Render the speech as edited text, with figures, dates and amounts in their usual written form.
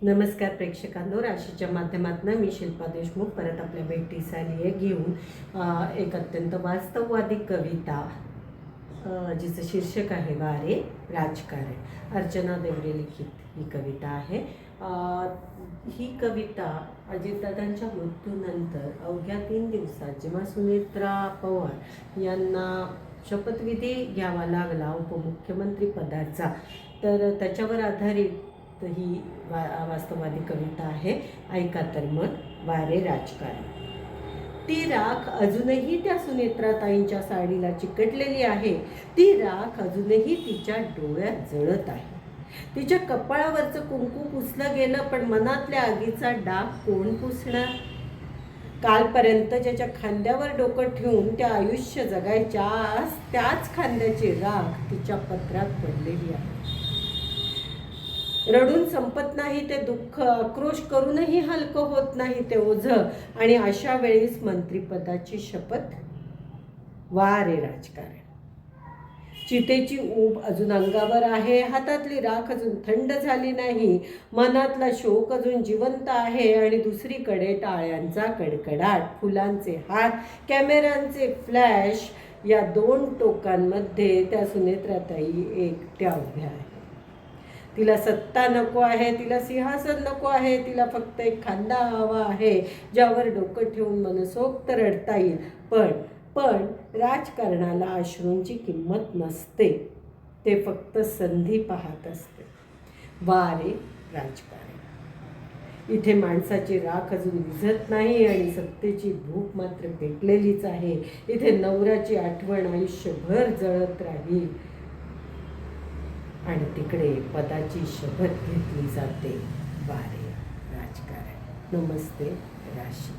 नमस्कार प्रेक्षकांनो, राशीच्या माध्यमातून मी शिल्पा देशमुख परत आपल्या भेटीस आली आहे घेऊन एक अत्यंत वास्तववादी कविता जिचं शीर्षक आहे वारे राजकारण। अर्चना देवरे लिखित ही कविता आहे। ही कविता अजितदादांच्या मृत्यूनंतर अवघ्या 3 दिवसात जेव्हा सुनेत्रा पवार यांना शपथविधी घ्यावा लागला उपमुख्यमंत्री पदाचा, तर त्याच्यावर आधारित ही वास्तववादी कविता आहे। ऐका तर मग वारे राजकारण। ती राख अजूनही त्या सुनेत्राताईंच्या साडीला चिकटलेली आहे। ती राख अजूनही तिच्या डोळ्यात जळत आहे। तिच्या कपाळावरचं कुंकू पुसलं गेलं, पण मनातल्या आगीचा डाग कोण पुसणार? कालपर्यंत ज्याच्या खांद्यावर डोकं ठेवून त्या आयुष्य जगायच्या, आज त्याच खांद्याची राख तिच्या पत्रात पडलेली आहे। रडून संपत नाही ते दुःख, आक्रोश करूनही हलकं होत नाही ते ओझं, आणि अशा वेळेस मंत्रिपदाची शपथ। वारे राजकारण। चितेची ऊब अजून अंगावर आहे, हातातली राख अजून थंड झाली नाही, मनातला शोक अजून जिवंत आहे, आणि दुसरीकडे टाळ्यांचा कडकडाट, फुलांचे हार, कॅमेऱ्यांचे फ्लॅश या 2 टोकांमध्ये त्या सुनेत्राताई एकट्या उभ्या आहेत। तिला सत्ता नको आहे, तिला सिंहासन नको आहे, तिला फक्त एक खांदा हवा आहे ज्यावर डोकं ठेवून मनसोक्त रडता येईल। पण राजकारणाला अश्रूंची किंमत नसते, ते फक्त संधी पाहत असते। वारे राजकारण। इथे माणसाची राख अजून विझत नाही आणि सत्तेची भूक मात्र पेटलेलीच आहे। इथे नवऱ्याची आठवण आयुष्यभर जळत राहील आणि तिकडे पदाची शपथ घेतली जाते। वारे राजकारण। नमस्ते राशी।